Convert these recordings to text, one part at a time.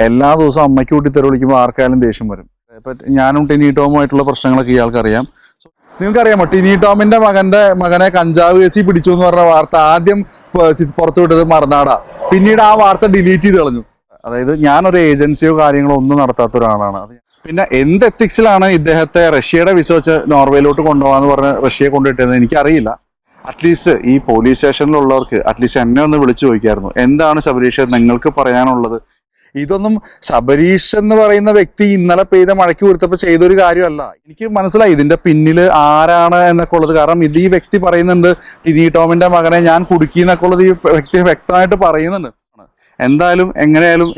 എല്ലാ ദിവസവും അമ്മയ്ക്ക് കൂട്ടി തെറി വിളിക്കുമ്പോൾ ആർക്കായാലും ദേഷ്യം വരും. ഇപ്പം ഞാനും ടിനി ടോമുമായിട്ടുള്ള പ്രശ്നങ്ങളൊക്കെ ഇയാൾക്കറിയാം. നിങ്ങൾക്കറിയാമോ ടിനി ടോമിന്റെ മകനെ കഞ്ചാവ് കേസിൽ പിടിച്ചു എന്ന് പറഞ്ഞ വാർത്ത ആദ്യം പുറത്തുവിട്ടത് മറുനാടാ. പിന്നീട് ആ വാർത്ത ഡിലീറ്റ് ചെയ്ത് കളഞ്ഞു. അതായത് ഞാനൊരു ഏജൻസിയോ കാര്യങ്ങളോ ഒന്നും നടത്താത്ത ഒരാളാണ്. പിന്നെ എന്ത് എത്തിക്സിലാണ് ഇദ്ദേഹത്തെ റഷ്യയുടെ വിസ വെച്ച് നോർവേയിലോട്ട് കൊണ്ടുപോകാന്ന് പറഞ്ഞ് റഷ്യയെ കൊണ്ടുപോയിട്ടതെന്ന് എനിക്കറിയില്ല. അറ്റ്ലീസ്റ്റ് ഈ പോലീസ് സ്റ്റേഷനിലുള്ളവർക്ക് അറ്റ്ലീസ്റ്റ് എന്നെ ഒന്ന് വിളിച്ചു ചോദിക്കായിരുന്നു, എന്താണ് ശബരീഷ് നിങ്ങൾക്ക് പറയാനുള്ളത്. ഇതൊന്നും ശബരീഷ് എന്ന് പറയുന്ന വ്യക്തി ഇന്നലെ പെയ്ത മഴയ്ക്ക് കൊടുത്തപ്പോൾ ചെയ്തൊരു കാര്യമല്ല. എനിക്ക് മനസ്സിലായി ഇതിന്റെ പിന്നിൽ ആരാണ് എന്നൊക്കെ ഉള്ളത്. കാരണം ഈ വ്യക്തി പറയുന്നുണ്ട് ടിനി ടോമിന്റെ മകനെ ഞാൻ കുടുക്കി എന്നൊക്കെ ഉള്ളത് ഈ വ്യക്തി വ്യക്തമായിട്ട് പറയുന്നുണ്ട്. എന്തായാലും എങ്ങനെയായാലും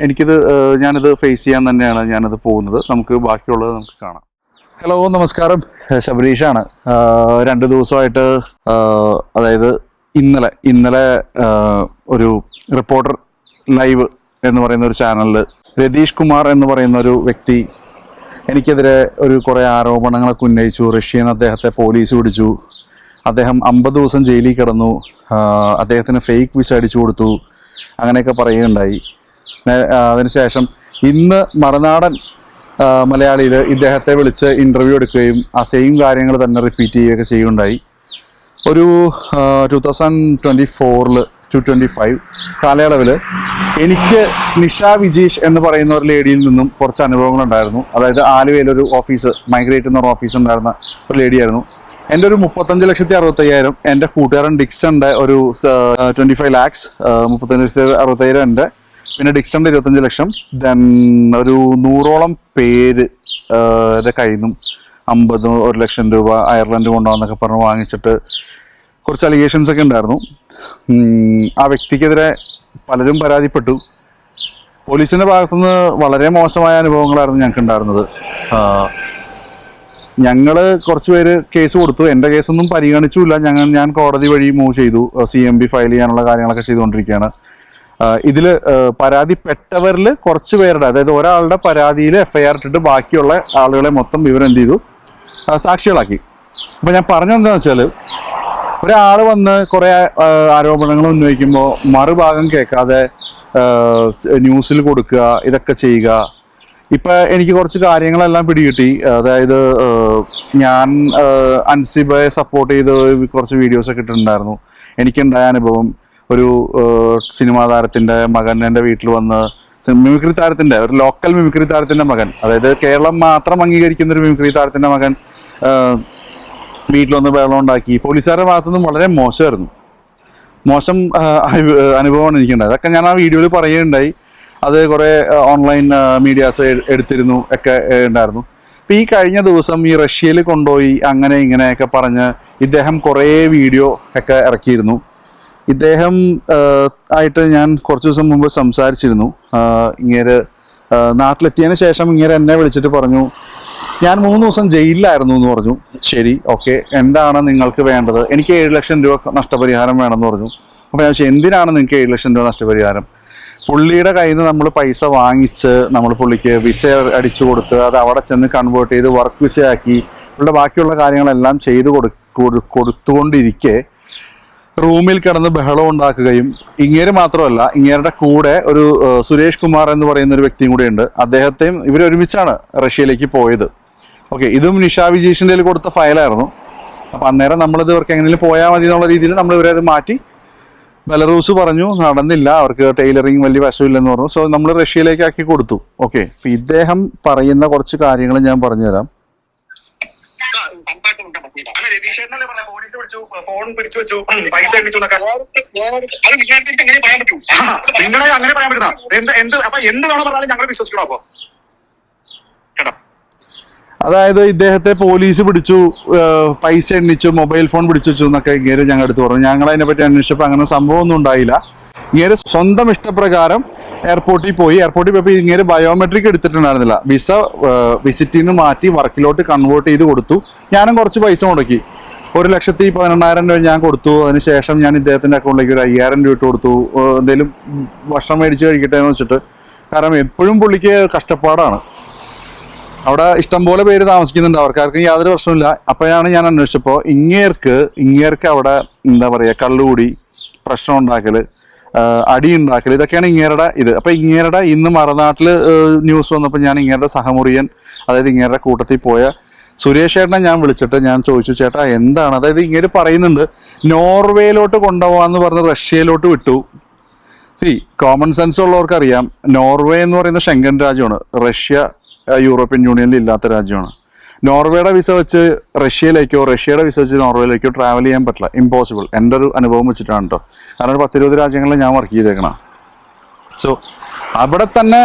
ഞാനിത് ഫേസ് ചെയ്യാൻ തന്നെയാണ് ഞാനത് പോകുന്നത്. നമുക്ക് ബാക്കിയുള്ളത് നമുക്ക് കാണാം. ഹലോ, നമസ്കാരം. ശബരീഷാണ്. 2 ദിവസമായിട്ട് അതായത് ഇന്നലെ ഒരു റിപ്പോർട്ടർ ലൈവ് എന്ന് പറയുന്ന ഒരു ചാനലിൽ രതീഷ് കുമാർ എന്ന് പറയുന്ന ഒരു വ്യക്തി എനിക്കെതിരെ കുറേ ആരോപണങ്ങളൊക്കെ ഉന്നയിച്ചു. റഷ്യയിൽ നിന്ന് അദ്ദേഹത്തെ പോലീസ് പിടിച്ചു, അദ്ദേഹം 50 ദിവസം ജയിലിൽ കിടന്നു, അദ്ദേഹത്തിന് ഫേക്ക് വിസ അടിച്ചു കൊടുത്തു, അങ്ങനെയൊക്കെ പറയുകയുണ്ടായി. അതിനുശേഷം ഇന്ന് മറുനാടൻ മലയാളിയിൽ ഇദ്ദേഹത്തെ വിളിച്ച് ഇൻ്റർവ്യൂ എടുക്കുകയും ആ സെയിം കാര്യങ്ങൾ തന്നെ റിപ്പീറ്റ് ചെയ്യുകയൊക്കെ ചെയ്യുകയുണ്ടായി. ഒരു 2024 to 2025 കാലയളവിൽ എനിക്ക് നിഷ വിജീഷ് എന്ന് പറയുന്ന ഒരു ലേഡിയിൽ നിന്നും കുറച്ച് അനുഭവങ്ങളുണ്ടായിരുന്നു. അതായത് ആലുവയിലൊരു ഓഫീസ്, മൈഗ്രേറ്റ് എന്നൊരു ഓഫീസ് ഉണ്ടായിരുന്ന ഒരു ലേഡിയായിരുന്നു. എൻ്റെ ഒരു 35,60,000, എൻ്റെ കൂട്ടുകാരൻ ഡിക്സന്റെ ഒരു 25 lakhs, 35,60,000 എൻ്റെ, പിന്നെ ഡിക്സന്റെ 25 ലക്ഷം, ദെൻ ഒരു 100ഓളം പേര് കയ്യിൽ നിന്നും 1 ലക്ഷം രൂപ അയർലൻഡ് കൊണ്ടുപോകാന്നൊക്കെ പറഞ്ഞ് വാങ്ങിച്ചിട്ട് കുറച്ച് അലിഗേഷൻസ് ഒക്കെ ഉണ്ടായിരുന്നു. ആ വ്യക്തിക്കെതിരെ പലരും പരാതിപ്പെട്ടു. പോലീസിന്റെ ഭാഗത്തുനിന്ന് വളരെ മോശമായ അനുഭവങ്ങളായിരുന്നു ഞങ്ങൾക്ക് ഉണ്ടായിരുന്നത്. ഞങ്ങൾ കുറച്ച് പേര് കേസ് കൊടുത്തു. എൻ്റെ കേസൊന്നും പരിഗണിച്ചില്ല. ഞാൻ കോടതി വഴി മൂവ് ചെയ്തു. CMB ഫയൽ ചെയ്യാനുള്ള കാര്യങ്ങളൊക്കെ ചെയ്തുകൊണ്ടിരിക്കുകയാണ്. ഇതിൽ പരാതിപ്പെട്ടവരിൽ കുറച്ച് പേരുടെ, അതായത് ഒരാളുടെ പരാതിയിൽ FIR ഇട്ടിട്ട് ബാക്കിയുള്ള ആളുകളെ മൊത്തം വിവരം എന്ത് ചെയ്തു, സാക്ഷികളാക്കി. അപ്പം ഞാൻ പറഞ്ഞെന്താണെന്ന് വെച്ചാൽ, ഒരാൾ വന്ന് കുറേ ആരോപണങ്ങൾ ഉന്നയിക്കുമ്പോൾ മറുഭാഗം കേൾക്കാതെ ന്യൂസിൽ കൊടുക്കുക, ഇതൊക്കെ ചെയ്യുക. ഇപ്പം എനിക്ക് കുറച്ച് കാര്യങ്ങളെല്ലാം പിടികിട്ടി. അതായത് ഞാൻ അൻസിബയെ സപ്പോർട്ട് ചെയ്ത് കുറച്ച് വീഡിയോസൊക്കെ ഇട്ടിട്ടുണ്ടായിരുന്നു. എനിക്കുണ്ടായ അനുഭവം, ഒരു സിനിമാ താരത്തിൻ്റെ മകൻ എൻ്റെ വീട്ടിൽ വന്ന്, മിമിക്രി താരത്തിൻ്റെ, ഒരു ലോക്കൽ മിമിക്രി താരത്തിൻ്റെ മകൻ, അതായത് കേരളം മാത്രം അംഗീകരിക്കുന്ന ഒരു മിമിക്രി താരത്തിൻ്റെ മകൻ വീട്ടിൽ വന്ന് വെള്ളം ഉണ്ടാക്കി. പോലീസുകാരുടെ ഭാഗത്തുനിന്നും വളരെ മോശം അനുഭവമാണ് എനിക്കുണ്ടായത്. അതൊക്കെ ഞാൻ ആ വീഡിയോയിൽ പറയുകയുണ്ടായി. അത് കുറേ ഓൺലൈൻ മീഡിയാസ് എടുത്തിരുന്നു ഒക്കെ ഉണ്ടായിരുന്നു. അപ്പോൾ ഈ കഴിഞ്ഞ ദിവസം ഈ റഷ്യയിൽ കൊണ്ടുപോയി അങ്ങനെ ഇങ്ങനെയൊക്കെ പറഞ്ഞ് ഇദ്ദേഹം കുറേ വീഡിയോ ഒക്കെ ഇറക്കിയിരുന്നു. ഇദ്ദേഹം ആയിട്ട് ഞാൻ കുറച്ച് ദിവസം മുമ്പ് സംസാരിച്ചിരുന്നു. ഇങ്ങേര് നാട്ടിലെത്തിയതിന് ശേഷം ഇങ്ങേര് എന്നെ വിളിച്ചിട്ട് പറഞ്ഞു, ഞാൻ 3 ദിവസം ജയിലിലായിരുന്നു എന്ന് പറഞ്ഞു. ശരി, ഓക്കെ, എന്താണ് നിങ്ങൾക്ക് വേണ്ടത്? എനിക്ക് 7 ലക്ഷം രൂപ നഷ്ടപരിഹാരം വേണമെന്ന് പറഞ്ഞു. അപ്പോൾ ഞാൻ ചോദിച്ചു, എന്തിനാണ് നിങ്ങൾക്ക് 7 ലക്ഷം രൂപ നഷ്ടപരിഹാരം? പുള്ളിയുടെ കയ്യിൽ നിന്ന് നമ്മൾ പൈസ വാങ്ങിച്ച് നമ്മൾ പുള്ളിക്ക് വിസ അടിച്ചു കൊടുത്ത് അത് അവിടെ ചെന്ന് കൺവേർട്ട് ചെയ്ത് വർക്ക് വിസയാക്കി പുള്ളിയുടെ ബാക്കിയുള്ള കാര്യങ്ങളെല്ലാം ചെയ്ത് കൊടുത്തുകൊണ്ടിരിക്കെ റൂമിൽ കിടന്ന് ബഹളം ഉണ്ടാക്കുകയും, ഇങ്ങേര് മാത്രമല്ല, ഇങ്ങേരുടെ കൂടെ ഒരു സുരേഷ് കുമാർ എന്ന് പറയുന്ന ഒരു വ്യക്തിയും കൂടെ ഉണ്ട്. അദ്ദേഹത്തെയും ഇവരൊരുമിച്ചാണ് റഷ്യയിലേക്ക് പോയത്. ഓക്കെ, ഇതും നിഷ വിജീഷിൻ്റെ കൊടുത്ത ഫയലായിരുന്നു. അപ്പം അന്നേരം നമ്മളിത് ഇവർക്ക് എങ്ങനെയും പോയാൽ മതി എന്നുള്ള രീതിയിൽ നമ്മൾ ഇവരെ അത് മാറ്റി. ബെലറൂസ് പറഞ്ഞു, നടന്നില്ല, അവർക്ക് ടൈലറിങ് വലിയ വശമില്ലെന്ന് പറഞ്ഞു. സോ നമ്മൾ റഷ്യയിലേക്ക് ആക്കി കൊടുത്തു. ഓക്കെ, അപ്പം ഇദ്ദേഹം പറയുന്ന കുറച്ച് കാര്യങ്ങൾ ഞാൻ പറഞ്ഞുതരാം. നിങ്ങളെ അങ്ങനെ പറയാൻ പറ്റുന്ന എന്ത് വേണം പറഞ്ഞാലും ഞങ്ങൾ വിശ്വസിക്കണം. അപ്പൊ അതായത് ഇദ്ദേഹത്തെ പോലീസ് പിടിച്ചു, പൈസ എണ്ണിച്ചു, മൊബൈൽ ഫോൺ പിടിച്ചു വെച്ചു എന്നൊക്കെ ഇങ്ങനെ ഞങ്ങൾ എടുത്ത് പറഞ്ഞു. ഞങ്ങൾ അതിനെപ്പറ്റി അന്വേഷിച്ചപ്പോൾ അങ്ങനെ സംഭവമൊന്നും ഉണ്ടായില്ല. ഇങ്ങനെ സ്വന്തം ഇഷ്ടപ്രകാരം എയർപോർട്ടിൽ പോയപ്പോൾ ഇങ്ങനെ ബയോമെട്രിക് എടുത്തിട്ടുണ്ടായിരുന്നില്ല. വിസ വിസിറ്റിൽ നിന്ന് മാറ്റി വർക്കിലോട്ട് കൺവേർട്ട് ചെയ്ത് കൊടുത്തു. ഞാനും കുറച്ച് പൈസ മുടക്കി, 1,18,000 രൂപ ഞാൻ കൊടുത്തു. അതിനുശേഷം ഞാൻ ഇദ്ദേഹത്തിൻ്റെ അക്കൗണ്ടിലേക്ക് ഒരു 5,000 രൂപ ഇട്ട് കൊടുത്തു. എന്തെങ്കിലും ഭക്ഷണം മേടിച്ച് കഴിക്കട്ടെ എന്ന് വെച്ചിട്ട്. കാരണം എപ്പോഴും പുള്ളിക്ക് കഷ്ടപ്പാടാണ്. അവിടെ ഇഷ്ടംപോലെ പേര് താമസിക്കുന്നുണ്ട്, അവർക്കാർക്കും യാതൊരു പ്രശ്നമില്ല. അപ്പോഴാണ് ഞാൻ അന്വേഷിച്ചപ്പോൾ ഇങ്ങേർക്ക് അവിടെ എന്താ പറയുക, കള്ളുകൂടി, പ്രശ്നം ഉണ്ടാക്കൽ, അടി ഉണ്ടാക്കൽ, ഇതൊക്കെയാണ് ഇങ്ങേരുടെ ഇത്. അപ്പൊ ഇങ്ങേരുടെ ഇന്ന് മറുനാട്ടില് ന്യൂസ് വന്നപ്പോൾ ഞാൻ ഇങ്ങേരുടെ സഹമുറിയൻ, അതായത് ഇങ്ങേരുടെ കൂട്ടത്തിൽ പോയ സുരേഷ് ചേട്ടനെ ഞാൻ വിളിച്ചിട്ട് ഞാൻ ചോദിച്ചു, ചേട്ടാ എന്താണ്, അതായത് ഇങ്ങനെ പറയുന്നുണ്ട് നോർവേയിലോട്ട് കൊണ്ടുപോകാന്ന് പറഞ്ഞ് റഷ്യയിലോട്ട് വിട്ടു. കോമൺ സെൻസ് ഉള്ളവർക്ക് അറിയാം, നോർവേ എന്ന് പറയുന്ന ഷെങ്കൻ രാജ്യമാണ്, റഷ്യ യൂറോപ്യൻ യൂണിയനിൽ ഇല്ലാത്ത രാജ്യമാണ്. നോർവേയുടെ വിസ വെച്ച് റഷ്യയിലേക്കോ റഷ്യയുടെ വിസ വെച്ച് നോർവേയിലേക്കോ ട്രാവൽ ചെയ്യാൻ പറ്റില്ല, ഇമ്പോസിബിൾ. എൻ്റെ ഒരു അനുഭവം വെച്ചിട്ടാണ് കേട്ടോ. കാരണം 10-20 രാജ്യങ്ങളിൽ ഞാൻ വർക്ക് ചെയ്തേക്കണം. സോ അവിടെ തന്നെ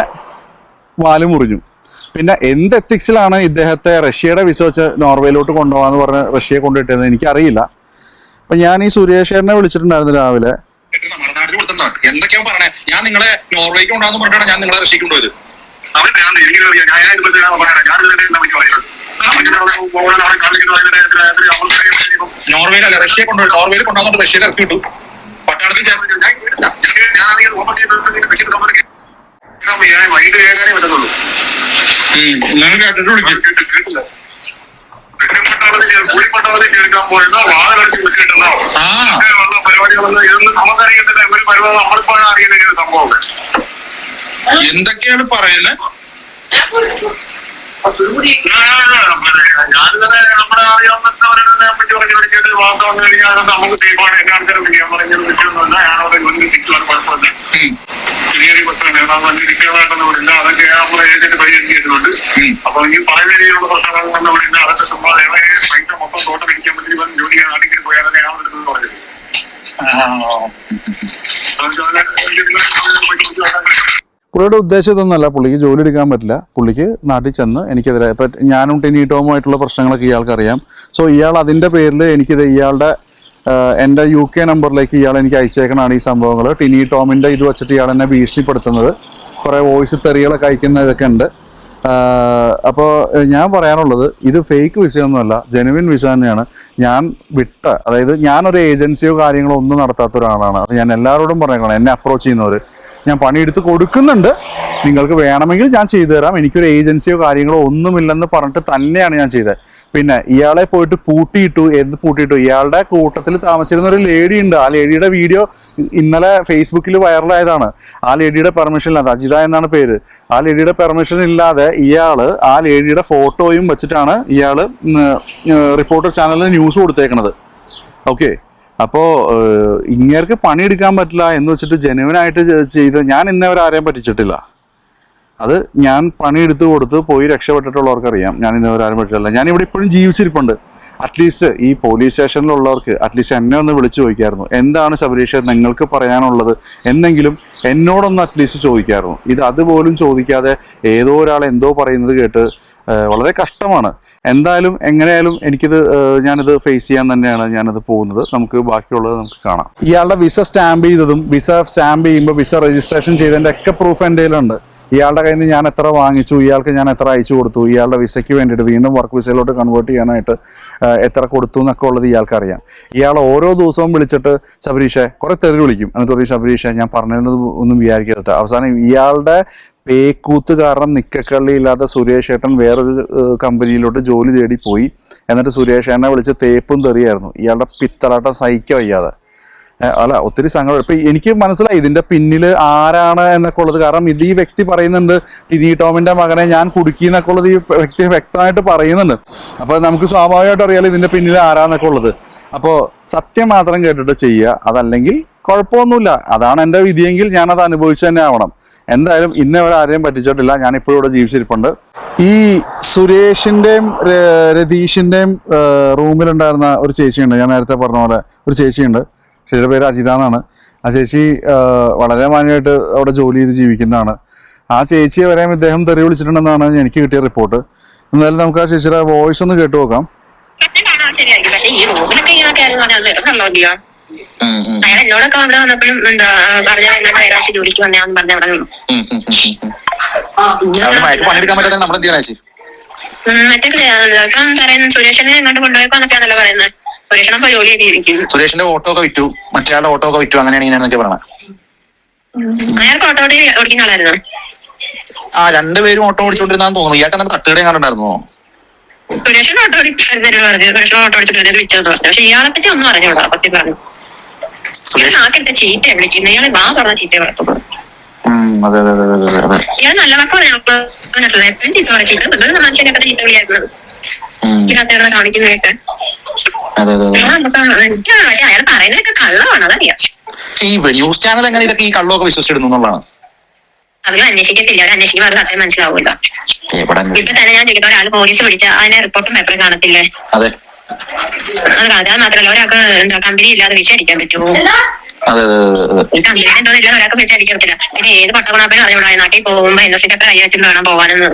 വാല് മുറിഞ്ഞു. പിന്നെ എന്ത് എത്തിക്സിലാണ് ഇദ്ദേഹത്തെ റഷ്യയുടെ വിസ വെച്ച് നോർവേയിലോട്ട് കൊണ്ടുപോകാന്ന് പറഞ്ഞ് റഷ്യയെ കൊണ്ടുപോയിട്ടത് എനിക്കറിയില്ല. അപ്പം ഞാൻ ഈ സുരേഷ് ചേട്ടനെ വിളിച്ചിട്ടുണ്ടായിരുന്നു രാവിലെ. എന്തൊക്കെയാ പറയണേ, ഞാൻ നിങ്ങളെ നോർവേക്ക് കൊണ്ടാന്ന് പറഞ്ഞാണ് ഞാൻ നിങ്ങളെ റഷ്യക്ക് കൊണ്ടുപോയത്. നോർവേയിലല്ല, റഷ്യയെ കൊണ്ടുപോയി. നോർവേയിൽ കൊണ്ടുവന്നിട്ട് റഷ്യയിൽ ഇറക്കി വിട്ടു. പട്ടാളത്തിൽ നിങ്ങൾ കേട്ടിട്ട് വിളിക്കും. കേൾക്കാൻ പോയതോ വാതിലടിച്ച് വിളിച്ചിട്ടുണ്ടോ പരിപാടികളൊന്നും ഇതൊന്നും നമുക്കറിയത്തില്ല. ഒരു പരിപാടി നമ്മളിപ്പോഴാണ് അറിയുന്ന സംഭവം. എന്തൊക്കെയാണ് പറയുന്നത്? ഞാനിങ്ങനെ നമ്മുടെ അറിയാവുന്നവരെ പറ്റി പറഞ്ഞു വാർത്ത വന്നു കഴിഞ്ഞാൽ നമുക്ക് സേഫാണ്. എല്ലാ ആൾക്കാരും ഞാൻ പറഞ്ഞത് വിഷയമൊന്നുമില്ല. ഞാനവിടെ തിരിച്ചുവാൻ കുഴപ്പമില്ല. ചെറിയ പ്രശ്നമാണ് ഇരിക്കാനായിട്ടൊന്നുമില്ല. അതൊക്കെ നമ്മുടെ ഏജന്റ് പരിഹരിച്ച് ചെയ്തിട്ടുണ്ട്. അപ്പൊ ഈ പറയുന്ന രീതിയിലുള്ള പ്രശ്നങ്ങളൊന്നും ഇവിടെ ഇല്ല. അതൊക്കെ ചുമ്മാ പൈസ മൊത്തം തോട്ടം ഇരിക്കാൻ പറ്റി ഇവൻ ജോലി നാട്ടിൽ പോയാലേ ഞാൻ എടുത്തെന്ന് പറഞ്ഞത്. പുള്ളിയുടെ ഉദ്ദേശം ഇതൊന്നുമല്ല, പുള്ളിക്ക് ജോലി എടുക്കാൻ പറ്റില്ല. പുള്ളിക്ക് നാട്ടിൽ ചെന്ന് എനിക്കെതിരെ ഇപ്പം ഞാനും ടിനി ടോമുമായിട്ടുള്ള പ്രശ്നങ്ങളൊക്കെ ഇയാൾക്ക് അറിയാം. സോ ഇയാൾ അതിൻ്റെ പേരിൽ എനിക്കിത് ഇയാളുടെ എൻ്റെ UK നമ്പറിലേക്ക് ഇയാൾ എനിക്ക് അയച്ചേക്കണാണ് ഈ സംഭവങ്ങൾ. ടിനി ടോമിൻ്റെ ഇത് വെച്ചിട്ട് ഇയാൾ എന്നെ ഭീഷണിപ്പെടുത്തുന്നത്, കുറേ വോയിസ് തെറികളൊക്കെ അയക്കുന്ന ഇതൊക്കെ ഉണ്ട്. അപ്പോൾ ഞാൻ പറയാനുള്ളത്, ഇത് ഫേക്ക് വിസയൊന്നുമല്ല, ജെനുവിൻ വിസ തന്നെയാണ്. ഞാൻ അതായത് ഞാനൊരു ഏജൻസിയോ കാര്യങ്ങളോ ഒന്നും നടത്താത്ത ഒരാളാണ്. അത് ഞാൻ എല്ലാവരോടും പറഞ്ഞേക്കണം. എന്നെ അപ്രോച്ച് ചെയ്യുന്നവർ ഞാൻ പണിയെടുത്ത് കൊടുക്കുന്നുണ്ട്, നിങ്ങൾക്ക് വേണമെങ്കിൽ ഞാൻ ചെയ്തു തരാം, എനിക്കൊരു ഏജൻസിയോ കാര്യങ്ങളോ ഒന്നുമില്ലെന്ന് പറഞ്ഞിട്ട് തന്നെയാണ് ഞാൻ ചെയ്തത്. പിന്നെ ഇയാളെ പോയിട്ട് പൂട്ടിയിട്ടു. ഇയാളുടെ കൂട്ടത്തിൽ താമസിച്ചിരുന്ന ഒരു ലേഡി ഉണ്ട്. ആ ലേഡിയുടെ വീഡിയോ ഇന്നലെ ഫേസ്ബുക്കിൽ വൈറലായതാണ്. ആ ലേഡിയുടെ പെർമിഷൻ ഇല്ലാതെ, അജിത എന്നാണ് പേര്, ആ ലേഡിയുടെ പെർമിഷൻ ഇല്ലാതെ ഇയാള് ആ ലേഡിയുടെ ഫോട്ടോയും വെച്ചിട്ടാണ് ഇയാള് റിപ്പോർട്ടർ ചാനലിൽ ന്യൂസ് കൊടുത്തേക്കണത്. ഓക്കെ, അപ്പോൾ ഇങ്ങേർക്ക് പണിയെടുക്കാൻ പറ്റില്ല എന്ന് വെച്ചിട്ട് ജെനുവിനായിട്ട് ചെയ്ത് ഞാൻ ഇന്നേവരെ ആരെയും പറ്റിച്ചിട്ടില്ല. അത് ഞാൻ പണിയെടുത്ത് കൊടുത്ത് പോയി രക്ഷപ്പെട്ടിട്ടുള്ളവർക്കറിയാം. ഞാൻ ഇന്നേവരെ ആരും പറ്റില്ല. ഞാനിവിടെ ഇപ്പോഴും ജീവിച്ചിരിപ്പുണ്ട്. അറ്റ്ലീസ്റ്റ് ഈ പോലീസ് സ്റ്റേഷനിലുള്ളവർക്ക് അറ്റ്ലീസ്റ്റ് എന്നെ ഒന്ന് വിളിച്ചു ചോദിക്കായിരുന്നു, എന്താണ് ശബരീഷ് നിങ്ങൾക്ക് പറയാനുള്ളത് എന്നെങ്കിലും എന്നോടൊന്ന് അറ്റ്ലീസ്റ്റ് ചോദിക്കായിരുന്നു. ഇത് അതുപോലും ചോദിക്കാതെ ഏതോ ഒരാൾ എന്തോ പറയുന്നത് കേട്ട് വളരെ കഷ്ടമാണ്. എന്തായാലും എങ്ങനെയായാലും ഞാനിത് ഫേസ് ചെയ്യാൻ തന്നെയാണ് ഞാനത് പോകുന്നത്. നമുക്ക് ബാക്കിയുള്ളത് നമുക്ക് കാണാം. ഇയാളുടെ വിസ സ്റ്റാമ്പ് ചെയ്തതും വിസ സ്റ്റാമ്പ് ചെയ്യുമ്പോൾ വിസ രജിസ്ട്രേഷൻ ചെയ്തതിൻ്റെ ഒക്കെ പ്രൂഫ് എൻ്റെ കയ്യിലുണ്ട്. ഇയാളുടെ കയ്യിൽ നിന്ന് ഞാൻ എത്ര വാങ്ങിച്ചു, ഇയാൾക്ക് ഞാൻ എത്ര അയച്ചു കൊടുത്തു, ഇയാളുടെ വിസയ്ക്ക് വേണ്ടിയിട്ട് വീണ്ടും വർക്ക് വിസയിലോട്ട് കൺവേർട്ട് ചെയ്യാനായിട്ട് എത്ര കൊടുത്തു എന്നൊക്കെ ഉള്ളത് ഇയാൾക്കറിയാം. ഇയാൾ ഓരോ ദിവസവും വിളിച്ചിട്ട് ശബരീഷെ കുറേ തെറി വിളിക്കും. എന്നിട്ട് പറയും, ശബരീഷെ ഞാൻ പറഞ്ഞത് ഒന്നും വിചാരിക്കരുത്. അവസാനം ഇയാളുടെ പേക്കൂത്ത് കാരണം നിക്കക്കള്ളിയില്ലാത്ത സുരേഷ് ഏട്ടൻ വേറൊരു കമ്പനിയിലോട്ട് ജോലി തേടി പോയി. എന്നിട്ട് സുരേഷ് ഏട്ടനെ വിളിച്ച് തേപ്പും തെറിയായിരുന്നു. ഇയാളുടെ പിത്തലാട്ടം സഹിക്കാൻ വയ്യാതെ. അല്ല, ഒത്തിരി സങ്കടം. ഇപ്പം എനിക്ക് മനസ്സിലായി ഇതിൻ്റെ പിന്നിൽ ആരാണ് എന്നൊക്കെ ഉള്ളത്. കാരണം ഈ വ്യക്തി പറയുന്നുണ്ട് ടിനി ടോമിൻ്റെ മകനെ ഞാൻ കുടുക്കി എന്നൊക്കെ ഉള്ളത് ഈ വ്യക്തി വ്യക്തമായിട്ട് പറയുന്നുണ്ട്. അപ്പോൾ നമുക്ക് സ്വാഭാവികമായിട്ട് അറിയാലോ ഇതിൻ്റെ പിന്നിൽ ആരാന്നൊക്കെ ഉള്ളത്. അപ്പോൾ സത്യം മാത്രം കേട്ടിട്ട് ചെയ്യുക, അതല്ലെങ്കിൽ കുഴപ്പമൊന്നുമില്ല. അതാണ് എൻ്റെ വിധിയെങ്കിൽ ഞാനത് അനുഭവിച്ചു തന്നെ ആവണം. എന്തായാലും ഇന്നേ വരെ ആരെയും പറ്റിച്ചിട്ടില്ല. ഞാനിപ്പോഴും ഇവിടെ ജീവിച്ചിരിപ്പുണ്ട്. ഈ സുരേഷിൻ്റെയും രതീഷിൻ്റെയും റൂമിലുണ്ടായിരുന്ന ഒരു ചേച്ചിയുണ്ട്, ഞാൻ നേരത്തെ പറഞ്ഞ പോലെ ഒരു ചേച്ചിയുണ്ട്. ചേച്ചിയുടെ പേര് അജിത എന്നാണ്. ആ ചേച്ചി വളരെ മാന്യമായിട്ട് അവിടെ ജോലി ചെയ്ത് ജീവിക്കുന്നതാണ്. ആ ചേച്ചിയെ വരെയും ഇദ്ദേഹം തെറി വിളിച്ചിട്ടുണ്ടെന്നാണ് എനിക്ക് കിട്ടിയ റിപ്പോർട്ട്. എന്തായാലും നമുക്ക് ആ ചേച്ചിയുടെ വോയിസ് ഒന്ന് കേട്ടു നോക്കാം. അയാൾ എന്നോടൊക്കെ അവിടെ വന്നപ്പോഴും എന്താ പറഞ്ഞ വയറാഴ്ച ജോലിക്ക് വന്നയാന്ന് പറഞ്ഞ അവിടെ നിന്നു. മറ്റേ ഇപ്പം പറയുന്നത് സുരേഷിനെ എങ്ങോട്ട് കൊണ്ടുപോയപ്പോന്നൊക്കെയാണല്ലോ പറയുന്നത്. സുരേഷിനപ്പോ ജോലി ചെയ്തിരിക്കുന്നു. സുരേഷിന്റെ ഓട്ടോ ഒക്കെ വിറ്റു, മറ്റേ ഓട്ടോ ഒക്കെ വിറ്റു, അങ്ങനെയാണ് പറയണത്. അയാൾക്ക് ഓട്ടോ ഓടിക്കുന്ന ആളായിരുന്നു. ആ, രണ്ടുപേരും ഓട്ടോ ഓടിച്ചോണ്ടിരുന്നാന്ന് തോന്നുന്നു. ഇയാൾക്ക് അങ്ങനെ തട്ടുകട കണ്ടിട്ടുണ്ടായിരുന്നോ? സുരേഷിന് ഓട്ടോ ഓടിച്ചു പറഞ്ഞു. സുരേഷിന് ഓട്ടോ ഓടിച്ചിട്ട് വിറ്റെന്ന് പറഞ്ഞു. പക്ഷെ ഇയാളെ പറ്റി ഒന്നും അറിഞ്ഞൂടാ സത്യം പറഞ്ഞു. നാക്കിട്ട് ചീത്ത വിളിക്കുന്നു. ഇയാളെ വാ പറഞ്ഞ ചീത്ത വളർത്തുള്ളൂ. അതെ അതെ അതെ അതെ അതെ. ഇയാൾ നല്ല വാക്കാണ് എപ്പോഴും ചീത്ത വിളിച്ചിട്ട് മനുഷ്യനെ പറ്റി ചീത്ത വിളിയായിരുന്നത് ഇതിനകത്ത് കാണിക്കുന്നതൊക്കെ. പക്ഷെ അയാൾ പറയുന്നതൊക്കെ കള്ളമാണ്, അതറിയാം. ഈ ന്യൂസ് ചാനൽ എങ്ങനെ ഇതൊക്കെ ഈ കള്ളമൊക്കെ വിശ്വസിച്ചിടുന്നു എന്നുള്ളതാണ്. അവരും അന്വേഷിക്കത്തില്ല, അവർ അന്വേഷിക്കുമ്പോൾ അത് സത്യം മനസ്സിലാവില്ല. ഇപ്പൊ തന്നെ ഞാൻ ചോദിക്കട്ടെ, ഒരാൾ പോലീസ് പിടിച്ച അതിന്റെ റിപ്പോർട്ടും പേപ്പറും കാണത്തില്ലേ? അതെ, അത് കാണാൻ മാത്രമല്ല ഒരാൾക്ക് എന്താ കമ്പനി ഇല്ലാതെ വിസ അടിക്കാൻ പറ്റുമോ? കമ്പനി എന്തോ ഇല്ലാതെ ഒരാൾക്ക് വിസ അടിക്കാൻ പറ്റില്ല. പിന്നെ ഏത് പട്ടകുണാപ്പനും അറിഞ്ഞൂടാ നാട്ടിൽ പോകുമ്പോ NOC കൈ വെച്ചിട്ട് വേണം പോകാനെന്ന്.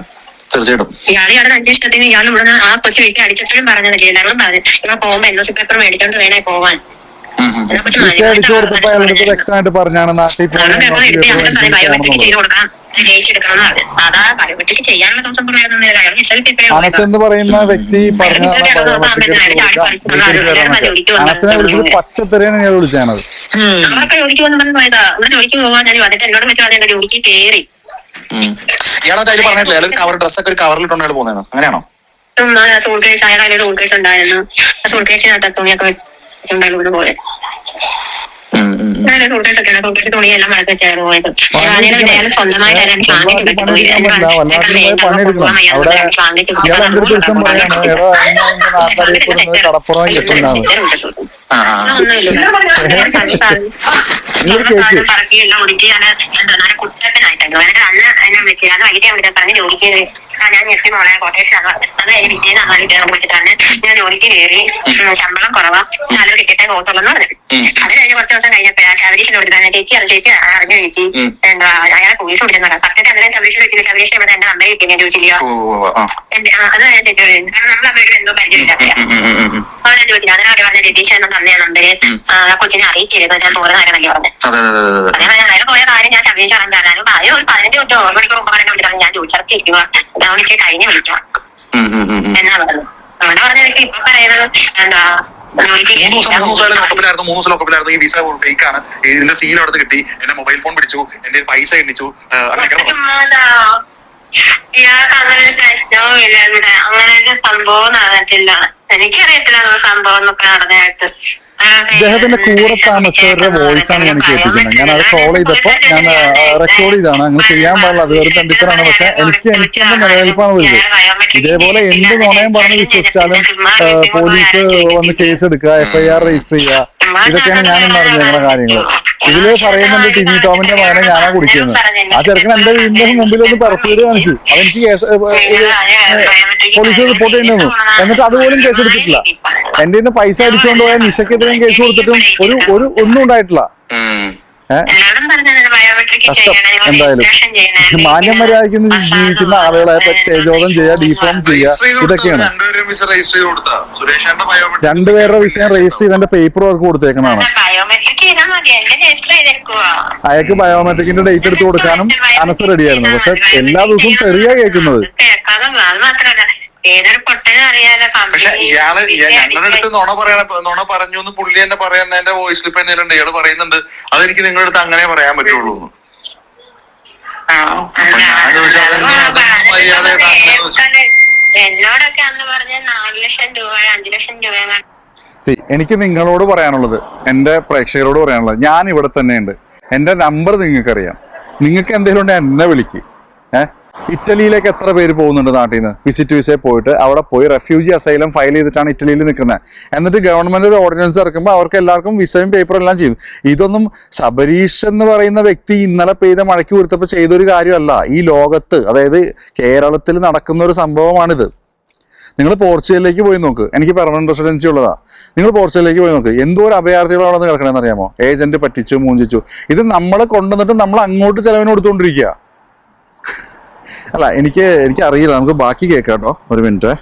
തീർച്ചയായിട്ടും ഇയാളെ തന്റെ ഇഷ്ടത്തിന് ഇയാൾ ഇവിടുന്ന് ആ കൊച്ചു വിസ അടിച്ചപ്പോഴും പറഞ്ഞതല്ലേ, എല്ലാവരും പറഞ്ഞു ഇവിടെ പോകുമ്പോ NOC പേപ്പർ മേടിച്ചോണ്ട് വേണേ പോവാൻ. അടിച്ചു കൊടുത്തപ്പോ അയാളുടെ വ്യക്തമായിട്ട് പറഞ്ഞാണ് നാട്ടിൽ അനസെന്ന് പറയുന്ന വ്യക്തി അനസിനെ വിളിച്ചത് പച്ചത്തെറിയാണ് ഞാൻ വിളിച്ചാണത്. ഇയാളെ പറഞ്ഞിട്ടില്ല, അയാൾ കവർ ഡ്രസ്സൊക്കെ ഒരു കവറിലിട്ടുണ്ടാണ് പോകുന്നത്, അങ്ങനെയാണോ? സൂൾ കേസ് അയാളെ സൂൾ കേസ് ഉണ്ടായിരുന്നു. ആ സൂൾ കേസിനകത്ത് തുണിയൊക്കെ വെച്ചിട്ടുണ്ടായിരുന്നു പോലെ. സൂൾ കേസ് ഒക്കെ സൂൾ കേസ് തുണിയെല്ലാം മടക്കി വെച്ചാണ് പോയത്. അയാൾ സ്വന്തമായിട്ട് പറക്കിയെല്ലാം ഒതുക്കിയാണ് കുട്ടപ്പനായിട്ടായിരുന്നു. അന്ന് എന്നെ വിളിച്ചത്, അന്ന് വൈകിട്ട് ഞാൻ വിളിച്ചാൽ പറഞ്ഞ് ജോലിക്ക് ഞാൻ ഞെട്ടി മോളെ കോട്ടേഴ്സാണ്. അത് കഴിഞ്ഞ് പിറ്റേന്ന് അമ്മാലിട്ട് വിളിച്ചിട്ടാണ് ഞാൻ ജോലിക്ക് കയറി. ശമ്പളം കുറവാ, നല്ലൊരു ടിക്കറ്റേ പോകത്തുള്ളൂ പറഞ്ഞു. അത് കഴിഞ്ഞ് കുറച്ച് ദിവസം കഴിഞ്ഞപ്പോഴാണ് ശബരീഷിനെ വിളിച്ചത്. ചേച്ചി അറിഞ്ഞ ചേച്ചി എന്താ അയാളെ പോലീസ് വിളിച്ചെന്ന് പറയാം. ഫസ്റ്റ് അന്നേരം ശബരീഷ് വിളിച്ചില്ല. ശബരീഷ് എവിടെ എന്റെ നമ്പർ കിട്ടിയെന്ന് ചോദിച്ചില്ല. അത് ഞാൻ ചേച്ചി കാരണം നമ്മൾ അവരുടെ എന്തോ പരിചയമില്ല. അവരെ ചോദിച്ചില്ല. അതിനെ അവിടെ പറഞ്ഞ രതീഷ് എന്ന തന്നെയാ നമ്പര്, ആ കൊച്ചിനെ അറിയിക്കരുത്, ഞാൻ പോരുന്ന കാര്യം തന്നെ പറഞ്ഞു. അതേപോലെ അയാൾ പോയ കാര്യം ഞാൻ ശബരീഷ് അറിയാൻ തരാനും അത് ഒരു 15 മിനിറ്റ് 1 മണിക്കൂർ മുമ്പ് തന്നെ വിളിച്ചാൽ ഞാൻ ചോദിച്ചിരിക്കുക വിളിച്ച് കഴിഞ്ഞ് വിളിക്കാം എന്നാ പറഞ്ഞത്. അങ്ങനെ പറഞ്ഞ വ്യക്തി ഇപ്പൊ പറയുന്നത് എന്താ 3 ദിവസം ലോക്കപ്പിലായിരുന്നു. ഈ വിസ ഫേക്ക് ആണ്, ഇതിന്റെ സീൽ അവിടെ കിട്ടി, എന്റെ മൊബൈൽ ഫോൺ പിടിച്ചു, എന്റെ പൈസ എണ്ണിച്ചു. ഇയാൾക്ക് അങ്ങനെ ഒരു പ്രശ്നവും ഇല്ല ഇവിടെ, അങ്ങനെ ഒരു സംഭവം നടന്നിട്ടില്ല. എനിക്കറിയത്തില്ല സംഭവം എന്നൊക്കെ നടന്നതായിട്ട്. ഇദ്ദേഹത്തിന്റെ കൂടെ താമസിച്ചവരുടെ വോയിസ് ആണ് ഞാൻ കേൾപ്പിക്കുന്നത്. ഞാൻ അത് കോൾ ചെയ്തപ്പോ ഞാൻ റെക്കോർഡ് ചെയ്താണ്. അങ്ങനെ ചെയ്യാൻ പാടില്ല, അത് ഒരു തണ്ടിത്തരാണ്. പക്ഷെ എനിക്കെന്റെ നിലനിൽപ്പാണ് വരുന്നത്. ഇതേപോലെ എന്ത് നുണയും പറഞ്ഞ് വിശ്വസിച്ചാലും പോലീസ് വന്ന് കേസ് എടുക്കുക, FIR രജിസ്റ്റർ ചെയ്യുക, ഇതൊക്കെയാണ് ഞാനിന്ന് അറിഞ്ഞിരിക്കുന്ന കാര്യങ്ങൾ. ഇതില് പറയുന്നുണ്ട് ടിനി ടോമിന്റെ മകനെ ഞാനാ കുടിക്കുന്നത്. ആ ചെറുക്കൻ എന്റെ വീടിന്റെ മുമ്പിൽ ഒന്ന് പെർഫ്യൂഡ് കാണിച്ചു. അതെനിക്ക് കേസ് പോലീസ് റിപ്പോർട്ട് ചെയ്യേണ്ടി വന്നു. എന്നിട്ട് അതുപോലും കേസ് എടുത്തിട്ടില്ല. എന്റെ നിന്ന് പൈസ അടിച്ചുകൊണ്ട് പോയ നിഷക്കെതിരെയും കേസ് കൊടുത്തിട്ടും ഒന്നും ഉണ്ടായിട്ടില്ല. എന്തായാലും മാന്യം മര്യാദയ്ക്ക് ജീവിക്കുന്ന ആളുകളെ തേജോധം ചെയ്യുക, ഡീഫോം ചെയ്യുക, ഇതൊക്കെയാണ്. 2 പേരുടെ വിസ രജിസ്റ്റർ ചെയ്ത് എന്റെ പേപ്പർ വർക്ക് കൊടുത്തേക്കുന്നതാണ്. അയാൾക്ക് ബയോമെട്രിക്കിന്റെ ഡേറ്റ് എടുത്ത് കൊടുക്കാനും അനസ് റെഡിയായിരുന്നു. പക്ഷെ എല്ലാ ദിവസവും തെറിയാ കേൾക്കുന്നത്. പക്ഷെ ഇയാള് ഞങ്ങളുടെ അടുത്ത് നുണ പറഞ്ഞു എന്ന് പുള്ളി തന്നെ പറയുന്നതിന്റെ വോയിസ് ക്ലിപ്പ് എന്തെങ്കിലും ഉണ്ട്. ഇയാള് പറയുന്നുണ്ട് അതെനിക്ക് നിങ്ങളുടെ അടുത്ത് അങ്ങനെ പറയാൻ പറ്റുള്ളൂ. എനിക്ക് നിങ്ങളോട് പറയാനുള്ളത്, എന്റെ പ്രേക്ഷകരോട് പറയാനുള്ളത്, ഞാൻ ഇവിടെ തന്നെയുണ്ട്. എന്റെ നമ്പർ നിങ്ങൾക്കറിയാം. നിങ്ങൾക്ക് എന്തെങ്കിലും ഉണ്ടെങ്കിൽ എന്നെ വിളിക്ക്. ഇറ്റലിയിലേക്ക് എത്ര പേര് പോകുന്നുണ്ട് നാട്ടിൽ നിന്ന് വിസിറ്റ് വിസയിൽ പോയിട്ട് അവിടെ പോയി റെഫ്യൂജി അസൈലം ഫയൽ ചെയ്തിട്ടാണ് ഇറ്റലിയിൽ നിൽക്കുന്നത്. എന്നിട്ട് ഗവൺമെന്റ് ഒരു ഓർഡിനൻസ് ഇറക്കുമ്പോൾ അവർക്ക് എല്ലാവർക്കും വിസയും പേപ്പറും എല്ലാം ചെയ്തു. ഇതൊന്നും ശബരീഷ് എന്ന് പറയുന്ന വ്യക്തി ഇന്നലെ പെയ്ത മഴയ്ക്ക് കൊടുത്തപ്പോൾ ചെയ്തൊരു കാര്യമല്ല. ഈ ലോകത്ത്, അതായത് കേരളത്തിൽ നടക്കുന്ന ഒരു സംഭവമാണിത്. നിങ്ങൾ പോർച്ചുഗലിലേക്ക് പോയി നോക്ക്, എനിക്ക് പെർമനന്റ് റെസിഡൻസി ഉള്ളതാ. നിങ്ങൾ പോർച്ചുഗലിലേക്ക് പോയി നോക്ക്, എന്തോ ഒരു അഭയാർത്ഥികൾ അവിടെ നിന്ന് കിടക്കണമെന്ന് അറിയാമോ? ഏജന്റ് പറ്റിച്ചു, മൂഞ്ചിച്ചു. ഇത് നമ്മളെ കൊണ്ടുവന്നിട്ട് നമ്മൾ അങ്ങോട്ട് ചെലവിന് കൊടുത്തുകൊണ്ടിരിക്കുക. അല്ല, എനിക്ക് അറിയില്ല. നമുക്ക് ബാക്കി കേൾക്കാട്ടോ, ഒരു മിനിറ്റ്.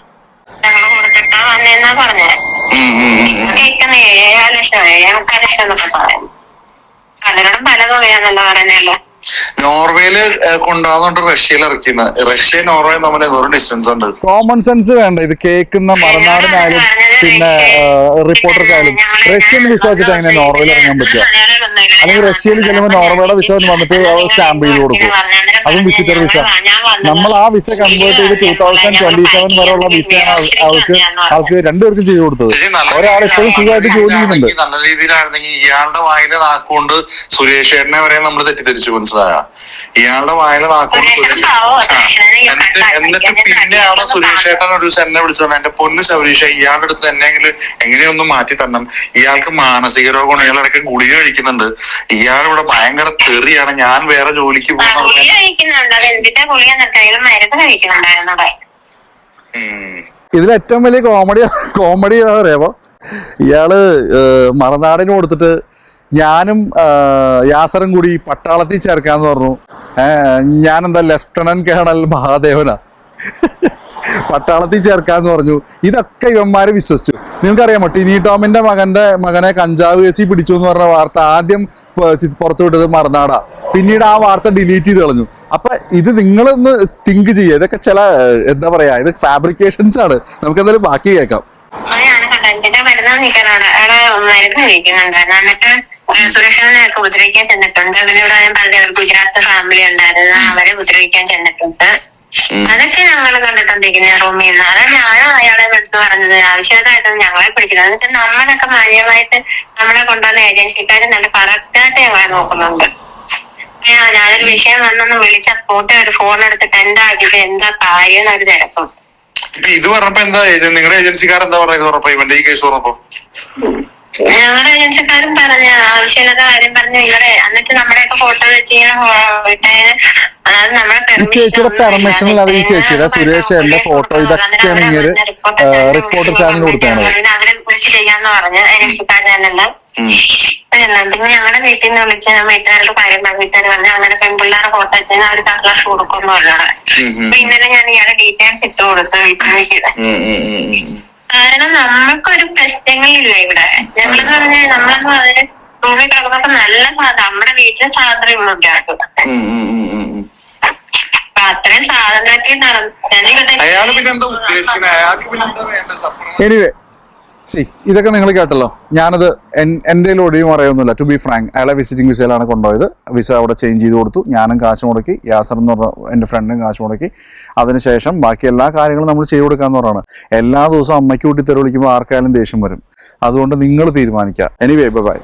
നോർവേയില് കൊണ്ടുപോകുന്നുണ്ട് റഷ്യയിൽ ഇറക്കുന്നത്. റഷ്യ നോർവേ തമ്മിൽ എന്തോരം ഡിസ്റ്റൻസ് ഉണ്ട്. കോമൺ സെൻസ് വേണ്ട. ഇത് കേൾക്കുന്ന മറുനാടനായാലും പിന്നെ റിപ്പോർട്ടർക്കായാലും റഷ്യൻ വിസ വെച്ചിട്ട് എങ്ങനെ നോർവേയിൽ ഇറങ്ങാൻ പറ്റുക? അല്ലെങ്കിൽ റഷ്യയിൽ ചെല്ലുമ്പോൾ നോർവേയുടെ വിസ വന്നിട്ട് സ്റ്റാമ്പ് ചെയ്ത് കൊടുക്കും, അതും വിസിറ്റർ വിസ. നമ്മൾ ആ വിസ കൺവേർട്ട് ചെയ്ത് 2027 വരെയുള്ള വിസയാണ് ആൾക്ക് രണ്ടുപേർക്കും ചെയ്തു കൊടുത്തത്. ഒരാൾ ഇപ്പോഴും സുഖമായിട്ട് ജോലി ചെയ്യുന്നുണ്ട്. നല്ല രീതിയിലായിരുന്നെങ്കിൽ ഇയാളുടെ വായിലെ നാക്കുകൊണ്ട് സുരേഷ് ഏട്ടനെ വരെ നമ്മൾ തെറ്റിദ്ധരിച്ചു, മനസ്സിലായ? ഇയാളുടെ വായിലെ നാക്കുകൊണ്ട് എന്നിട്ട് പിന്നെയാണ് സുരേഷ് ഏട്ടൻ ഒരു ദിവസം എന്നെ വിളിച്ചത്, എന്റെ പൊന്നു ശബരീഷ ഇയാളുടെ അടുത്ത് എന്നെങ്കിലും എങ്ങനെയൊന്നും മാറ്റി തരണം, ഇയാൾക്ക് മാനസിക രോഗമാണ്, ഇയാളിടയ്ക്ക് ഗുളിക കഴിക്കുന്നുണ്ട്, ഇയാൾ ഇവിടെ ഭയങ്കര തെറിയാണ്, ഞാൻ വേറെ ജോലിക്ക് പോകുന്ന. ഇതിൽ ഏറ്റവും വലിയ കോമഡി എന്താ പറയാ, ഇയാള് മറുനാടിന് കൊടുത്തിട്ട് ഞാനും യാസറും കൂടി പട്ടാളത്തിൽ ചേർക്കാന്ന് പറഞ്ഞു. ഞാനെന്താ ലഫ്റ്റനന്റ് കേണൽ മഹാദേവനാ, പട്ടാളത്തിൽ ചേർക്കാന്ന് പറഞ്ഞു. ഇതൊക്കെ ഇവന്മാര് വിശ്വസിച്ചു. നിങ്ങൾക്കറിയാമോ ടിനി ടോമിന്റെ മകനെ കഞ്ചാവ് കേസിൽ പിടിച്ചു എന്ന് പറഞ്ഞ വാർത്ത ആദ്യം പുറത്തു വിട്ടത് മറുനാടാ. പിന്നീട് ആ വാർത്ത ഡിലീറ്റ് ചെയ്ത് കളഞ്ഞു. അപ്പൊ ഇത് നിങ്ങളൊന്ന് തിങ്ക് ചെയ്യുക, ഇതൊക്കെ ചില എന്താ പറയാ, ഇത് ഫാബ്രിക്കേഷൻസ് ആണ്. നമുക്ക് എന്തായാലും ബാക്കി കേൾക്കാം. സുരക്ഷനൊക്കെ ഉപദ്രവിക്കാൻ ചെന്നിട്ടുണ്ട്. അവനിവിടെ ഞാൻ പറഞ്ഞ ഗുജറാത്ത് ഫാമിലി ഉണ്ടായിരുന്നു, അവരെ ഉപദ്രവിക്കാൻ ചെന്നിട്ടുണ്ട്. അതൊക്കെ ഞങ്ങൾ കണ്ടിട്ടുണ്ടിരിക്കുന്ന റൂമിൽ നിന്ന്. അതാണ് ഞാനും അയാളെ എടുത്ത് പറഞ്ഞത്, ആവശ്യമായിട്ടൊന്നും ഞങ്ങളെ പിടിച്ചില്ല. എന്നിട്ട് നമ്മളൊക്കെ മാന്യമായിട്ട് നമ്മളെ കൊണ്ടുവന്ന ഏജൻസിക്കാർ നല്ല കറക്റ്റായിട്ട് ഞങ്ങളെ നോക്കുന്നുണ്ട്. ഞാനൊരു വിഷയം വന്നൊന്ന് വിളിച്ച സ്പോട്ട് ഒരു ഫോൺ എടുത്തിട്ട് എന്താ ഇത് എന്താ കാര്യം എന്നൊരു തിരക്കും. ഇത് പറഞ്ഞപ്പോ എന്താ നിങ്ങളുടെ ഏജൻസിക്കാരെന്താ പറഞ്ഞത് പറഞ്ഞപ്പോ ഇവന്റെ ഈ കേസ് പറഞ്ഞപ്പോ? ഞങ്ങളുടെ ഏജൻസിക്കാരും പറഞ്ഞ ആവശ്യമില്ലാത്ത കാര്യം പറഞ്ഞു ഇവിടെ. എന്നിട്ട് നമ്മുടെയൊക്കെ ഫോട്ടോ വെച്ച് ഇങ്ങനെ വിട്ടതിന്, അതായത് നമ്മുടെ ചേച്ചിയുടെ പെർമിഷൻ ഇല്ലാതെ ഈ ചേച്ചിയുടെ സുരേഷ് എന്റെ ഫോട്ടോ ഇതൊക്കെയാണ് ഇങ്ങനെ റിപ്പോർട്ടർ ചാനൽ കൊടുത്താണ്. അവരെ വിളിച്ച് ചെയ്യാന്ന് പറഞ്ഞു ഏജൻസിക്കാരനല്ല. പിന്നെ ഞങ്ങളുടെ വീട്ടിൽ നിന്ന് വിളിച്ച വീട്ടുകാരുടെ കാര്യം വീട്ടുകാർ പറഞ്ഞു അങ്ങനെ പെൺപിള്ളേരുടെ ഫോട്ടോ വെച്ചാൽ അവർ ക്ലാസ് കൊടുക്കുമെന്ന് പറഞ്ഞത്. അപ്പൊ ഇന്നലെ ഞാൻ ഇയാളുടെ ഡീറ്റെയിൽസ് ഇട്ട് കൊടുത്തു വീട്ടിലേക്ക്. കാരണം നമ്മൾക്കൊരു പ്രശ്നങ്ങളില്ല ഇവിടെ. ഞങ്ങളെന്ന് പറഞ്ഞാൽ നമ്മളെന്ന് അതിന് റൂമിൽ കിടക്കുന്നപ്പോ നല്ല നമ്മുടെ വീട്ടിലെ സ്വാതന്ത്ര്യം ഉള്ളൊക്കെ ആക്കും. അപ്പൊ അത്രയും സ്വാതന്ത്ര്യത്തിൽ എനിവേ ഇതൊക്കെ നിങ്ങൾ കേട്ടല്ലോ. ഞാനത് എൻ്റെ ഒടിയും അറിയൊന്നുമില്ല. ടു ബി ഫ്രാങ്ക്, അയാളെ വിസിറ്റിംഗ് വിസയിലാണ് കൊണ്ടുപോയത്. വിസ അവിടെ ചേഞ്ച് ചെയ്ത് കൊടുത്തു. ഞാനും കാശ് മുടക്കി, യാസർ എന്ന് പറഞ്ഞ എൻ്റെ ഫ്രണ്ടും കാശ് മുടക്കി. അതിനുശേഷം ബാക്കി എല്ലാ കാര്യങ്ങളും നമ്മൾ ചെയ്ത് കൊടുക്കാന്ന് പറഞ്ഞാണ്. എല്ലാ ദിവസവും അമ്മയ്ക്ക് കൂട്ടി തെറി വിളിക്കുമ്പോൾ ആർക്കായാലും ദേഷ്യം വരും. അതുകൊണ്ട് നിങ്ങൾ തീരുമാനിക്കുക. Anyway by.